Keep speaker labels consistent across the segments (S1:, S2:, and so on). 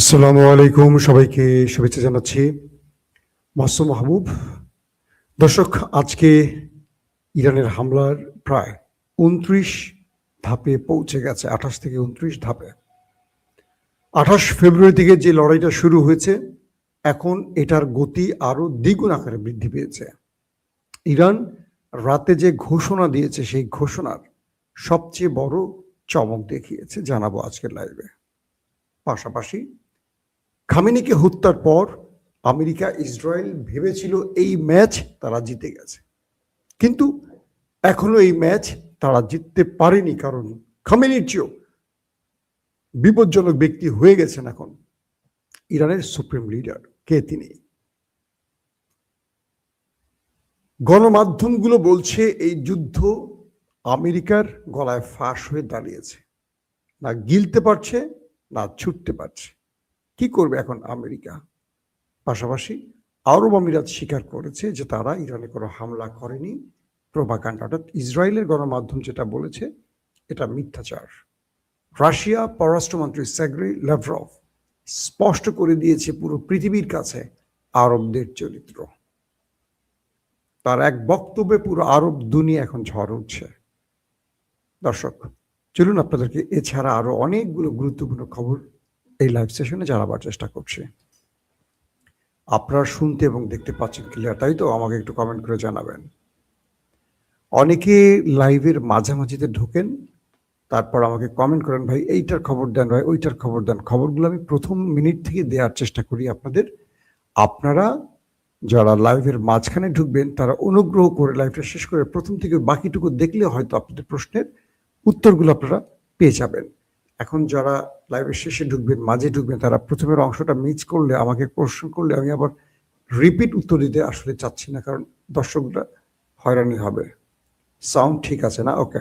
S1: আসসালামু আলাইকুম, সবাইকে শুভেচ্ছা জানাচ্ছি। মাসুম মাহবুব। দর্শক, আজকে ইরানের হামলার প্রায় ২৯ ধাপে পৌঁছে গেছে, ২৮ থেকে ২৯ ধাপে। ২৮ ফেব্রুয়ারি থেকে যে লড়াইটা শুরু হয়েছে, এখন এটার গতি আরো দ্বিগুণ আকারে বৃদ্ধি পেয়েছে। ইরান রাতে যে ঘোষণা দিয়েছে, সেই ঘোষণার সবচেয়ে বড় চমক দেখিয়েছে, জানাবো আজকের লাইভে। পাশাপাশি খামেনিকে হত্যার পর আমেরিকা ইসরায়েল ভেবেছিল এই ম্যাচ তারা জিতে গেছে, কিন্তু এখনো এই ম্যাচ তারা জিততে পারেনি, কারণ খামেনির চেয়েও বিপজ্জনক ব্যক্তি হয়ে গেছেন এখন ইরানের সুপ্রিম লিডার। কে তিনি? গণমাধ্যমগুলো বলছে এই যুদ্ধ আমেরিকার গলায় ফাঁস হয়ে দাঁড়িয়েছে, না গিলতে পারছে না ছুটতে পারছে। কি করবে এখন আমেরিকা? পাশাপাশি আরব আমিরাত স্বীকার করেছে যে তারা ইরানে কোনো হামলা করেনি। প্রোপাগান্ডা, অর্থাৎ ইসরায়েলের গণমাধ্যম যেটা বলেছে এটা মিথ্যাচার। রাশিয়া পররাষ্ট্রমন্ত্রী সের্গেই ল্যাভরভ স্পষ্ট করে দিয়েছে পুরো পৃথিবীর কাছে আরবদের চরিত্র। তার এক বক্তব্যে পুরো আরব দুনিয়া এখন ঝড় উঠছে। দর্শক, চলুন আপনাদেরকে এছাড়া আরো অনেকগুলো গুরুত্বপূর্ণ খবর এই লাইভ সেশনে জানাবার চেষ্টা করছি। আপনারা শুনতে এবং দেখতে পাচ্ছেন ক্লিয়ার, তাই তো? আমাকে একটু কমেন্ট করে জানাবেন। অনেকে লাইভের মাঝামাঝিতে ঢোকেন, তারপর আমাকে কমেন্ট করেন, ভাই এইটার খবর দেন, ভাই ওইটার খবর দেন। খবরগুলো আমি প্রথম মিনিট থেকে দেওয়ার চেষ্টা করি আপনাদের। আপনারা যারা লাইভের মাঝখানে ঢুকবেন তারা অনুগ্রহ করে লাইভটা শেষ করে প্রথম থেকে বাকিটুকু দেখলে হয়তো আপনাদের প্রশ্নের উত্তরগুলো আপনারা পেয়ে যাবেন। এখন যারা লাইভের শেষে ঢুকবেন, মাঝে ঢুকবেন, তারা প্রথমের অংশটা মিস করলে, আমাকে প্রশ্ন করলে আমি আবার রিপিট উত্তর দিতে আসলে চাচ্ছি না, কারণ দর্শকরা হয়রানি হবে। সাউন্ড ঠিক আছে না? ওকে।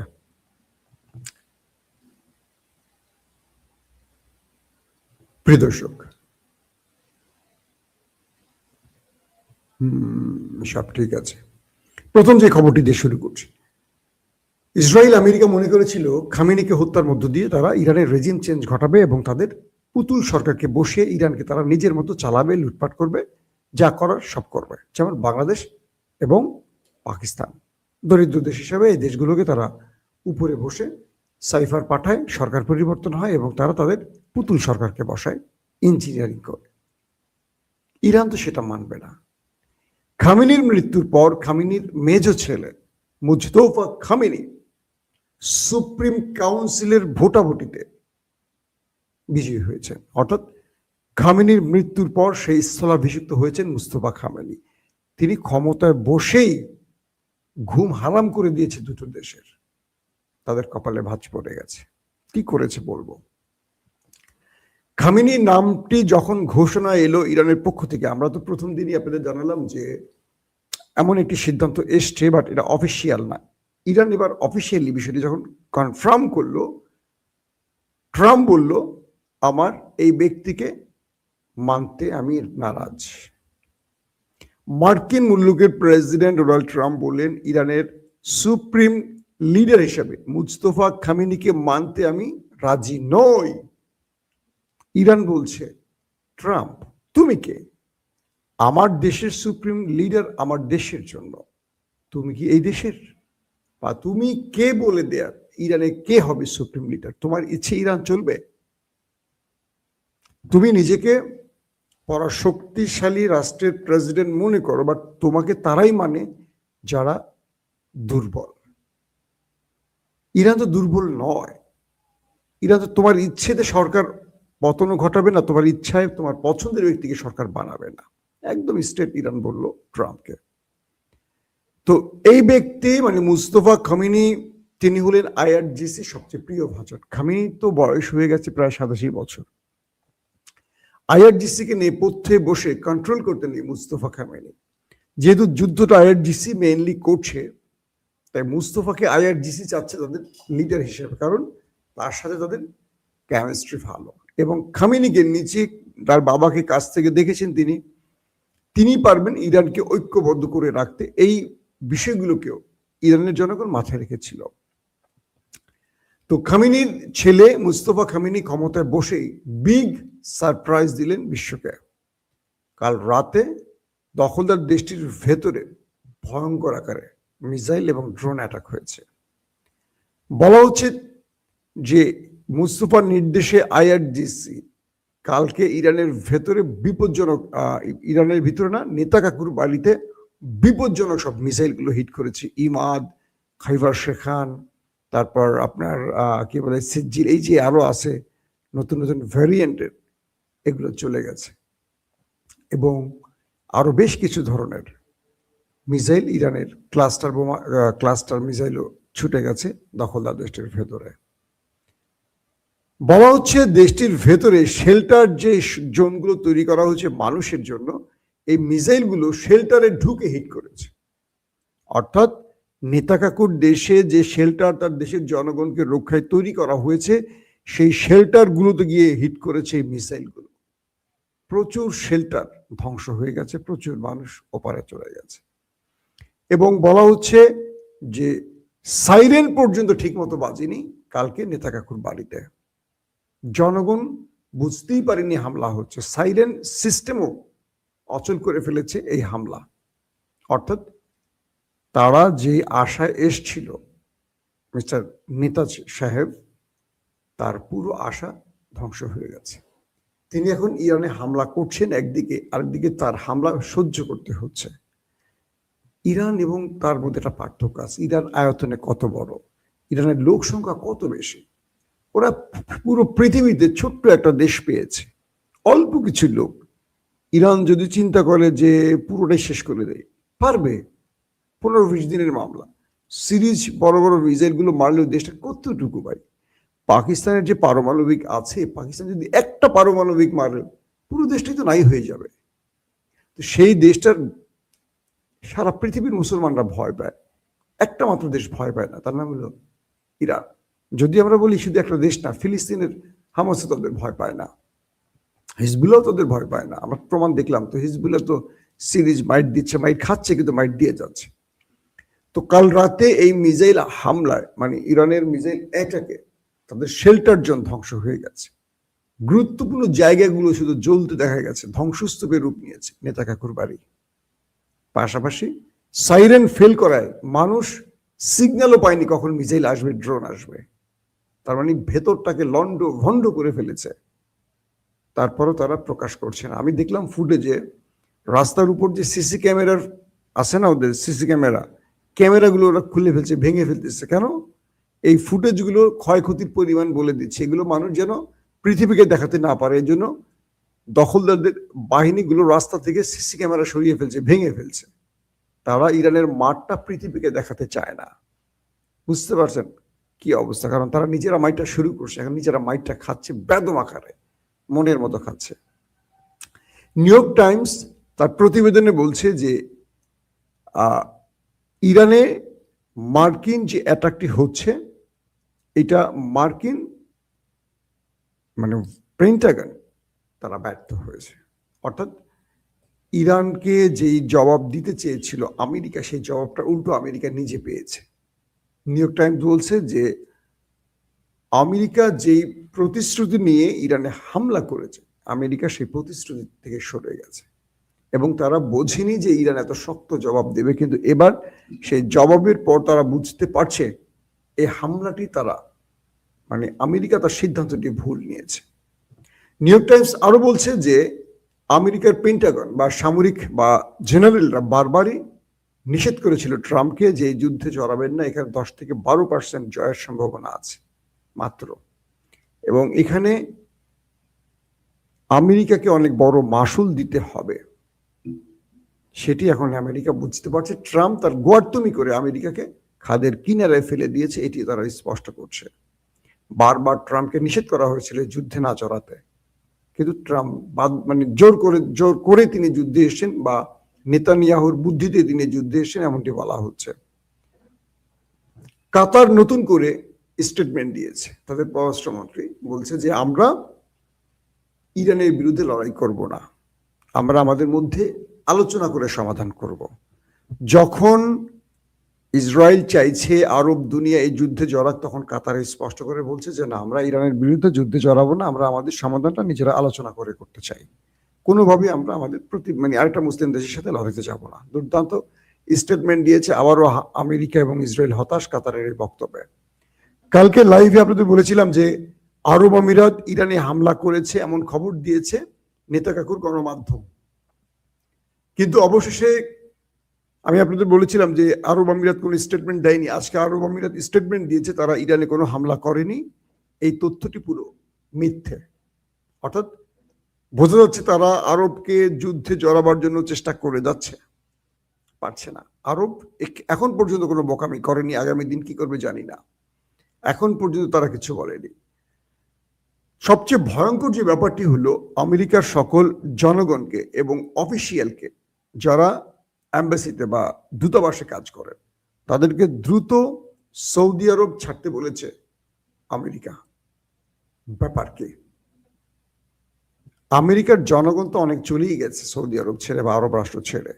S1: প্রিয় দর্শক, সব ঠিক আছে। প্রথম যে খবরটি দিয়ে শুরু করছি। ইসরায়েল আমেরিকা মনে করেছিল খামেনিকে হত্যার মধ্য দিয়ে তারা ইরানের রেজিম চেঞ্জ ঘটাবে এবং তাদের পুতুল সরকারকে বসিয়ে ইরানকে তারা নিজের মতো চালাবে, লুটপাট করবে, যা করার সব করবে। যেমন বাংলাদেশ এবং পাকিস্তান দরিদ্র দেশ হিসাবে এই দেশগুলোকে তারা উপরে বসে সাইফার পাঠায়, সরকার পরিবর্তন হয় এবং তারা তাদের পুতুল সরকারকে বসায়, ইঞ্জিনিয়ারিং করে। ইরান তো সেটা মানবে না। খামেনির মৃত্যুর পর খামেনির মেজ ছেলে মুজতফা খামেনি সুপ্রিম কাউন্সিলের ভোটাভুটিতে বিজয়ী হয়েছেন, অর্থাৎ খামেনির মৃত্যুর পর সেই স্থলাভিষিক্ত হয়েছেন মুস্তফা খামেনি। তিনি ক্ষমতায় বসেই ঘুম হারাম করে দিয়েছে দুটো দেশের, তাদের কপালে ভাঁজ পড়ে গেছে। কি করেছে বলবো। খামেনি নামটি যখন ঘোষণা এলো ইরানের পক্ষ থেকে, আমরা তো প্রথম দিনই আপনাদের জানালাম যে এমন একটি সিদ্ধান্ত এসছে, বাট এটা অফিসিয়াল না। ইরান এবার অফিসিয়ালি বিষয়টি যখন কনফার্ম করলো, ট্রাম্প বলল আমার এই ব্যক্তিকে মানতে আমি নারাজ। মার্কিন মুলুকের প্রেসিডেন্ট ডোনাল্ড ট্রাম্প বললেন ইরানের সুপ্রিম লিডার হিসেবে মুস্তফা খামেনিকে মানতে আমি রাজি নই। ইরান বলছে, ট্রাম্প তুমি কে? আমার দেশের সুপ্রিম লিডার আমার দেশের জন্য, তুমি কি এই দেশের? বা তুমি কে বলে দেয়ার ইরানে কে হবে সুপ্রিম লিডার? তোমার ইচ্ছে ইরান চলবে? তুমি নিজেকে পরাশক্তিশালী রাষ্ট্রের প্রেসিডেন্ট মনে করো, বাট তোমাকে তারাই মানে যারা দুর্বল। ইরান তো দুর্বল নয়। ইরান তো তোমার ইচ্ছেতে সরকার পতন ঘটাবে না, তোমার ইচ্ছায় তোমার পছন্দের ব্যক্তিকে সরকার বানাবে না। একদম স্ট্রেট ইরান বলল ট্রাম্পকে। তো এই ব্যক্তি মানে মুস্তফা খামেনি, তিনি হলেন আইআরজিসি সবচেয়ে প্রিয় ভাজন। খামেনি তো বয়স হয়ে গেছে প্রায় 87 বছর। আইআরজিসি কে নেপথ্যে বসে কন্ট্রোল করতেন এই মুস্তফা খামেনি। যেহেতু যুদ্ধটা আইআরজিসি মেইনলি করছে, তাই মুস্তফাকে আইআরজিসি চাচ্ছে তাদের লিডার হিসেবে, কারণ তার সাথে তাদের কেমিস্ট্রি ভালো। এবং খামেনিকে নিচে তার বাবাকে কাছ থেকে দেখেছেন তিনি পারবেন ইরানকে ঐক্যবদ্ধ করে রাখতে। এই বিষয়গুলোকেও ইরানের জনগণ মাথায় রেখেছিল। তো খামেনির ছেলে মুস্তফা খামেনি ক্ষমতায় বসেই বিগ সারপ্রাইজ দিলেন বিশ্বকে। কাল রাতে দখলদার দেশটির ভেতরে ভয়ঙ্কর আকারে মিসাইল এবং ড্রোন অ্যাটাক হয়েছে। বলা হচ্ছে যে মুস্তফার নির্দেশে আইআরজিসি কালকে ইরানের ভেতরে বিপজ্জনক, ইরানের ভিতরে না, নেতা কাকুর বাড়িতে বিপজ্জনক সব মিসাইলগুলো হিট করেছে। ইমাদ, খাইবার শেখান, তারপর আপনার কি বলে সিজ্জির, এই যে আরো আছে নতুন নতুন ভ্যারিয়েন্টের, এগুলো চলে গেছে। এবং আরো বেশ কিছু ধরনের মিসাইল, ইরানের ক্লাস্টার বোমা, ক্লাস্টার মিসাইলও ছুটে গেছে দখলদার দেশটির ভেতরে। বলা হচ্ছে দেশটির ভেতরে শেল্টার যে জোনগুলো তৈরি করা হয়েছে মানুষের জন্য, এই মিসাইলগুলো শেল্টারে ঢুকে হিট করেছে। অর্থাৎ নেতা কাকুর দেশে যে শেল্টার তার দেশের জনগণকে রক্ষায় তৈরি করা হয়েছে, সেই শেল্টারগুলোতে গিয়ে হিট করেছে এই মিসাইলগুলো। প্রচুর শেল্টার ধ্বংস হয়ে গেছে, প্রচুর মানুষ ওপারে চলে গেছে। এবং বলা হচ্ছে যে সাইরেন পর্যন্ত ঠিক মতো বাজেনি কালকে নেতা কাকুর বাড়িতে। জনগণ বুঝতেই পারেনি হামলা হচ্ছে, সাইরেন সিস্টেমও অচল করে ফেলেছে এই হামলা। অর্থাৎ তারা যে আশায় এসছিল মিস্টার নেতাজ সাহেব, তার পুরো আশা ধ্বংস হয়ে গেছে। তিনি এখন ইরানে হামলা করছেন একদিকে, আরেকদিকে তার হামলা সহ্য করতে হচ্ছে। ইরান এবং তার মধ্যে একটা পার্থক্য আছে। ইরান আয়তনে কত বড়, ইরানের লোক সংখ্যা কত বেশি। ওরা পুরো পৃথিবীতে ছোট্ট একটা দেশ পেয়েছে, অল্প কিছু লোক। ইরান যদি চিন্তা করে যে পুরোটাই শেষ করে দেয়, পারবে। 15-20 দিনের মামলা, সিরিজ বড় বড় মিসাইলগুলো মারলেও দেশটা কতটুকু ভাই। পাকিস্তানের যে পারমাণবিক আছে, পাকিস্তান যদি একটা পারমাণবিক মারে পুরো দেশটাই তো নাই হয়ে যাবে। তো সেই দেশটার সারা পৃথিবীর মুসলমানরা ভয় পায়, একটা মাত্র দেশ ভয় পায় না, তার নাম হলো ইরান। যদি আমরা বলি শুধু একটা দেশ না, ফিলিস্তিনের হামাসও তাদের ভয় পায় না, হিজবুল্লাহ তাদের ভয় পায় না। আমরা প্রমাণ দেখলাম তো, হিজবুল্লাহ তো সিরিজ মাইট দিচ্ছে, মাইট খাচ্ছে, কিন্তু মাইট দিয়ে যাচ্ছে। তো কাল রাতে এই মিসাইল হামলায়, মানে ইরানের মিসাইল অ্যাটাকে তাদের শেল্টার জোন ধ্বংস হয়ে গেছে। গুরুত্বপূর্ণ জায়গাগুলো শুধু জ্বলতে দেখা গেছে, ধ্বংসস্তূপের রূপ নিয়েছে নেতা কাকুর বাড়ি। পাশাপাশি সাইরেন ফেল করায় মানুষ সিগন্যালও পায়নি কখন মিসাইল আসবে, ড্রোন আসবে। তার মানে ভেতরটাকে লন্ড ভন্ড করে ফেলেছে। তারপরও তারা প্রকাশ করছে না। আমি দেখলাম ফুটেজে, রাস্তার উপর যে সিসি ক্যামেরার আছে না, ওদের সিসি ক্যামেরাগুলো ওরা খুলে ফেলছে, ভেঙে ফেলতেছে। কেন? এই ফুটেজগুলো ক্ষয়ক্ষতির পরিমাণ বলে দিচ্ছে, এগুলো মানুষ যেন পৃথিবীকে দেখাতে না পারে। এই জন্য দখলদারদের বাহিনীগুলো রাস্তা থেকে সিসি ক্যামেরা সরিয়ে ফেলছে, ভেঙে ফেলছে। তারা ইরানের মাঠটা পৃথিবীকে দেখাতে চায় না। বুঝতে পারছেন কি অবস্থা? কারণ তারা নিজেরা মাইটটা শুরু করছে, এখন নিজেরা মাইটটা খাচ্ছে বেদম আকারে, মনের মতো খাচ্ছে। নিউ ইয়র্ক টাইমস তার প্রতিবেদনে বলছে যে ইরানে মার্কিন যে অ্যাটাকটি হচ্ছে, এটা মার্কিন মানে পেন্টাগন তারা ব্যর্থ হয়েছে। অর্থাৎ ইরানকে যেই জবাব দিতে চেয়েছিল আমেরিকা, সেই জবাবটা উল্টো আমেরিকা নিজে পেয়েছে। নিউ ইয়র্ক টাইমস বলছে যে আমেরিকা যেই প্রতিশ্রুতি নিয়ে ইরানে হামলা করেছে, আমেরিকা সেই প্রতিশ্রুতি থেকে সরে গেছে এবং তারা বোঝেনি যে ইরান এত শক্ত জবাব দেবে। কিন্তু এবার সেই জবাবের পর তারা বুঝতে পারছে এই হামলাটি তারা, মানে আমেরিকা তার সিদ্ধান্তটি ভুল নিয়েছে। নিউ ইয়র্ক টাইমস আরো বলছে যে আমেরিকার পেন্টাগন বা সামরিক বা জেনারেলরা বারবারই নিষেধ করেছিল ট্রাম্পকে যে যুদ্ধে জড়াবেন না, এখানে 10 থেকে 12% জয়ের সম্ভাবনা আছে মাত্র। এবং এখানে আমেরিকাকে অনেক বড় মাসুল দিতে হবে, সেটি এখন আমেরিকা বুঝতে পারছে। ট্রাম্প তার গোয়ার্তুমি করে আমেরিকাকে খাদের কিনারায় ফেলে দিয়েছে, এটি তারা স্পষ্ট করছে। বারবার ট্রাম্পকে নিষেধ করা হয়েছিল যুদ্ধে না জড়াতে, কিন্তু ট্রাম্প মানে জোর করে তিনি যুদ্ধে এসেছেন, বা নেতানিয়াহুর বুদ্ধিতে তিনি যুদ্ধে এসেছেন, এমনটি বলা হচ্ছে। কাতার নতুন করে স্টেটমেন্ট দিয়েছে, তাদের পররাষ্ট্রমন্ত্রী বলছে যে আমরা ইরানের বিরুদ্ধে লড়াই করব না, আমরা আমাদের মধ্যে আলোচনা করে সমাধান করব। যখন ইসরায়েল চাইছে আরব দুনিয়া এই যুদ্ধে জড়াক, তখন কাতার স্পষ্ট করে বলছে যে না, আমরা ইরানের বিরুদ্ধে যুদ্ধে জড়াবো না, আমরা আমাদের সমাধানটা নিজেরা আলোচনা করে করতে চাই, কোনোভাবেই আমরা আমাদের মানে আরেকটা মুসলিম দেশের সাথে লড়াইতে যাব না। দুর্দান্ত স্টেটমেন্ট দিয়েছে। আবারও আমেরিকা এবং ইসরায়েল হতাশ কাতারের এই বক্তব্যে। কালকে লাইভে আপনাদের বলেছিলাম যে আরব আমিরাত ইরানে হামলা করেছে এমন খবর দিয়েছে নেতা কাকুর গণমাধ্যম, কিন্তু অবশেষে আমি আপনাদের বলেছিলাম যে আরব আমিরাত কোনো স্টেটমেন্ট দেয়নি। আজকে আরব আমিরাত স্টেটমেন্ট দিয়েছে তারা ইরানে কোনো হামলা করেনি। এই তথ্যটি পুরো মিথ্যে। অর্থাৎ বোঝা যাচ্ছে তারা আরবকে যুদ্ধে জড়াবার জন্য চেষ্টা করে যাচ্ছে, পারছে না। আরব এখন পর্যন্ত কোনো বোকামি করেনি, আগামী দিন কি করবে জানি না। এখন পর্যন্ত তারা কিছু বলেনি। সবচেয়ে ভয়ঙ্কর যে ব্যাপারটি হলো, আমেরিকার সকল জনগণকে এবং অফিসিয়ালকে যারা অ্যাম্বাসিতে বা দূতাবাসে কাজ করেন তাদেরকে দ্রুত সৌদি আরব ছাড়তে বলেছে আমেরিকা। ব্যাপার কি? আমেরিকার জনগণ তো অনেক চলেই গেছে সৌদি আরব ছেড়ে বা আরব রাষ্ট্র ছেড়ে।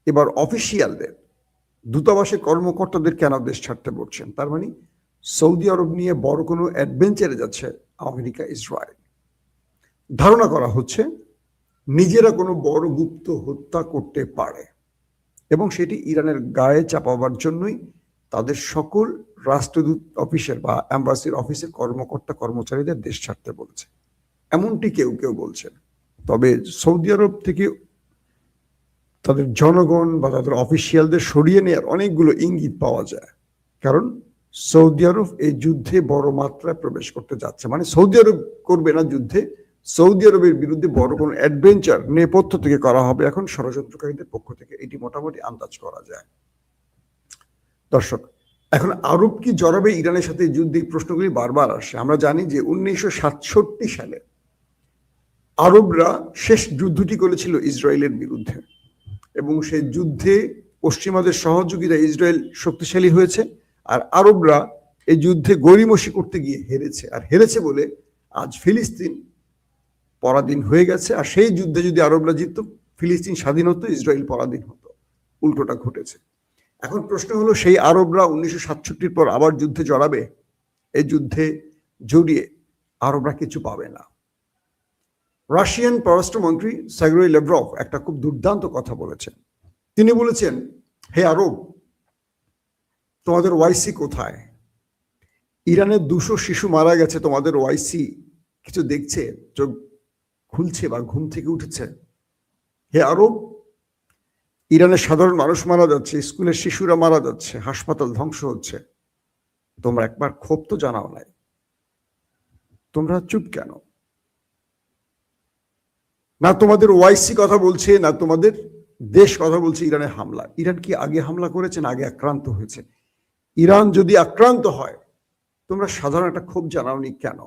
S1: এবার অফিসিয়ালদের, দূতাবাসের কর্মকর্তাদের কেন দেশ ছাড়তে বলছেন? তার মানে সৌদি আরব নিয়ে বড় কোনো অ্যাডভেঞ্চারে যাচ্ছে আমেরিকা ইসরায়েল। ধারণা করা হচ্ছে নিজেরা কোনো বড় গুপ্ত হত্যা করতে পারে এবং সেটি ইরানের গায়ে চাপাবার জন্যই তাদের সকল রাষ্ট্রদূত অফিসের বা অ্যাম্বাসির অফিসের কর্মকর্তা কর্মচারীদের দেশ ছাড়তে বলছে, এমনটি কেউ কেউ বলছেন। তবে সৌদি আরব থেকে তাদের জনগণ বা তাদের অফিসিয়ালদের সরিয়ে নেওয়ার অনেকগুলো ইঙ্গিত পাওয়া যায়, কারণ সৌদি আরব এই যুদ্ধে বড় মাত্রায় প্রবেশ করতে যাচ্ছে। মানে সৌদি আরব করবে না যুদ্ধে, সৌদি আরবের বিরুদ্ধে বড় কোনো অ্যাডভেঞ্চার নেপথ্য থেকে করা হবে এখন ষড়যন্ত্রকারীদের পক্ষ থেকে, এটি মোটামুটি আন্দাজ করা যায়। দর্শক, এখন আরব কি জড়াবে ইরানের সাথে যুদ্ধে? প্রশ্নগুলি বারবার আসে। আমরা জানি যে 1967 সালে আরবরা শেষ যুদ্ধটি করেছিল ইসরায়েলের বিরুদ্ধে এবং সেই যুদ্ধে পশ্চিমাদের সহযোগিতায় ইসরায়েল শক্তিশালী হয়েছে, আর আরবরা এই যুদ্ধে গড়িমসি করতে গিয়ে হেরেছে। আর হেরেছে বলে আজ ফিলিস্তিন পরাধীন হয়ে গেছে। আর সেই যুদ্ধে যদি আরবরা জিতত, ফিলিস্তিন স্বাধীন হতো, ইসরায়েল পরাধীন হতো। উল্টোটা ঘটেছে। এখন প্রশ্ন হলো, সেই আরবরা 1967 পর আবার যুদ্ধে জড়াবে? এই যুদ্ধে জড়িয়ে আরবরা কিছু পাবে না। রাশিয়ান পররাষ্ট্রমন্ত্রী সার্গেই ল্যাভরভ একটা খুব দুর্দান্ত কথা বলেছেন। তিনি বলেছেন, হে আরব, তোমাদের ওয়াইসি কোথায়? ইরানের 200 শিশু মারা গেছে, তোমাদের ওয়াইসি কিছু দেখছে? চোখ খুলছে বা ঘুম থেকে উঠেছে? হে আরব, ইরানের সাধারণ মানুষ মারা যাচ্ছে, স্কুলের শিশুরা মারা যাচ্ছে, হাসপাতাল ধ্বংস হচ্ছে, তোমরা একবার ক্ষোভ তো জানাও নাই। তোমরা চুপ কেন? না তোমাদের ওয়াইসি কথা বলছে, না তোমাদের দেশ কথা বলছে ইরানের হামলা। ইরান কি আগে হামলা করেছে না আগে আক্রান্ত হয়েছে? ইরান যদি আক্রান্ত হয়, তোমরা সাধারণ একটা ক্ষোভ জানাওনি কেন?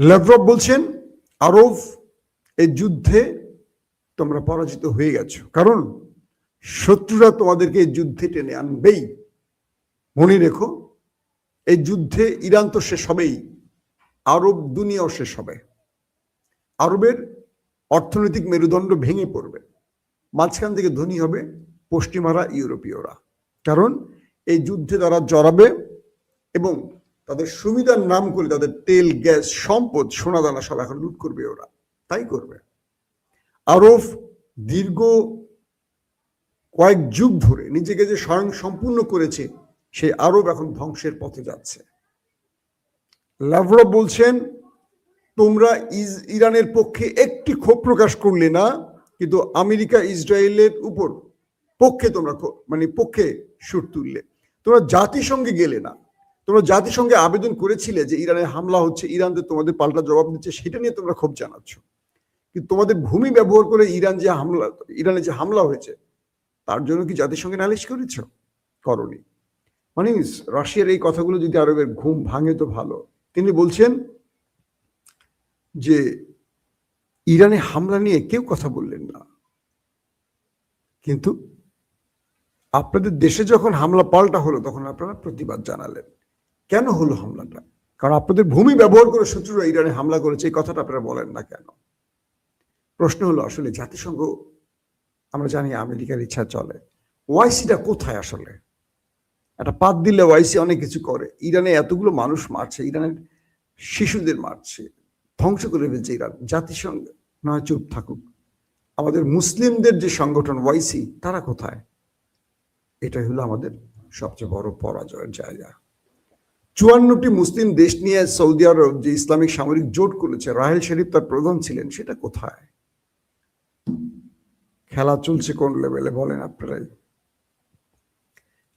S1: ল্যাভরভ বলছেন, আরব এই যুদ্ধে তোমরা পরাজিত হয়ে গেছো, কারণ শত্রুরা তোমাদেরকে এই যুদ্ধে টেনে আনবেই। মনে রেখো, এই যুদ্ধে ইরান তো শেষ হবেই, আরব দুনিয়াও শেষ হবে। আরবের অর্থনৈতিক মেরুদণ্ড ভেঙে পড়বে, মাঝখান থেকে ধনী হবে পশ্চিমারা, ইউরোপীয়রা। কারণ এই যুদ্ধে তারা জড়াবে এবং তাদের সুবিধার নাম করে তাদের তেল, গ্যাস, সম্পদ, সোনাদানা সব এখন লুট করবে ওরা। তাই করবে। আরব দীর্ঘ কয়েক যুগ ধরে নিজেকে যে স্বয়ং সম্পূর্ণ করেছে, সেই আরব এখন ধ্বংসের পথে যাচ্ছে। ল্যাভরভ বলছেন, তোমরা ইরানের পক্ষে একটি ক্ষোভ প্রকাশ করলে না, কিন্তু আমেরিকা ইসরায়েলের উপর পক্ষে তোমরা পক্ষে সুর তুললে। তোমরা জাতিসংঘে গেলে না, তোমরা জাতিসংঘে আবেদন করেছিলে যে ইরানের হামলা হচ্ছে, ইরান যে তোমাদের পাল্টা জবাব দিচ্ছে, সেটা নিয়ে তোমরা ক্ষোভ জানাচ্ছ। কিন্তু তোমাদের ভূমি ব্যবহার করে ইরানে যে হামলা হয়েছে, তার জন্য কি জাতিসংঘে নালিশ করেছ? করনি। মানে রাশিয়ার এই কথাগুলো যদি আরবের ঘুম ভাঙে তো ভালো। তিনি বলছেন যে ইরানে হামলা নিয়ে কেউ কথা বললেন না, কিন্তু আপনাদের দেশে যখন হামলা পাল্টা হলো তখন আপনারা প্রতিবাদ জানালেন। কেন হলো হামলাটা? কারণ আপনাদের ভূমি ব্যবহার করে শত্রুরা ইরানে হামলা করেছে, এই কথাটা আপনারা বলেন না কেন? প্রশ্ন হলো, আসলে জাতিসংঘ আমরা জানি আমেরিকার ইচ্ছা চলে। ওয়াইসিটা কোথায় আসলে? একটা পাত দিলে ওয়াইসি অনেক কিছু করে। ইরানে এতগুলো মানুষ মারছে, ইরানের শিশুদের মারছে, ধ্বংস করে ফেলছে ইরান। জাতিসংঘ নয় চুপ থাকুক, আমাদের মুসলিমদের যে সংগঠন ওয়াইসি তারা কোথায়? এটাই হলো আমাদের সবচেয়ে বড় পরাজয়ের জায়গা। 54টি মুসলিম দেশ নিয়ে সৌদি আরব যে ইসলামিক সামরিক জোট করেছে, রাহেল শরীফ তার প্রধান ছিলেন, সেটা কোথায়? খেলা চলছে কোন লেভেলে বলেন আপনারাই।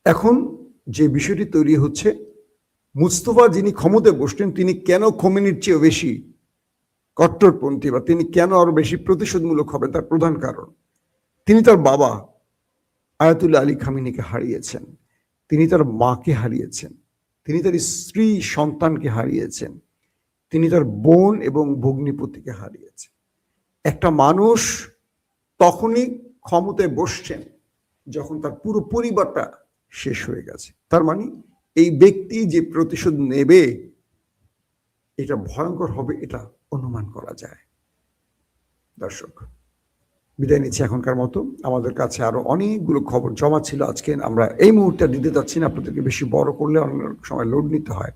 S1: এখন যে বিষয়টি তৈরি হচ্ছে, মুস্তফা যিনি ক্ষমতায় বসলেন তিনি কেন খোমেনির চেয়ে বেশি কট্টরপন্থী বা তিনি কেন আরো বেশি প্রতিশোধমূলক হবেন, তার প্রধান কারণ তিনি তার বাবা আয়াতুল্লাহ আলী খামেনিকে হারিয়েছেন, তিনি তার মাকে হারিয়েছেন, তিনি তার স্ত্রী সন্তানকে হারিয়েছেন, তিনি তার বোন এবং ভগ্নিপতিকে হারিয়েছেন। একটা মানুষ তখনই ক্ষমতায় বসছেন যখন তার পুরো পরিবারটা শেষ হয়ে গেছে। তার মানে এই ব্যক্তি যে প্রতিশোধ নেবে এটা ভয়ঙ্কর হবে, এটা অনুমান করা যায়। দর্শক, বিদায় নিচ্ছি এখনকার মতো। আমাদের কাছে আরো অনেকগুলো খবর জমা ছিল আজকে, আমরা এই মুহূর্তে দিতে চাচ্ছি না, আপনাদেরকে বেশি বড় করলে অন্য সময় লোড নিতে হয়।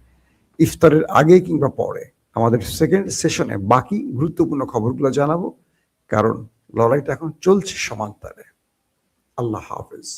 S1: ইফতারের আগে কিংবা পরে আমাদের সেকেন্ড সেশনে বাকি গুরুত্বপূর্ণ খবরগুলো জানাবো, কারণ লড়াইটা এখন চলছে সমান্তরে। আল্লাহ হাফেজ।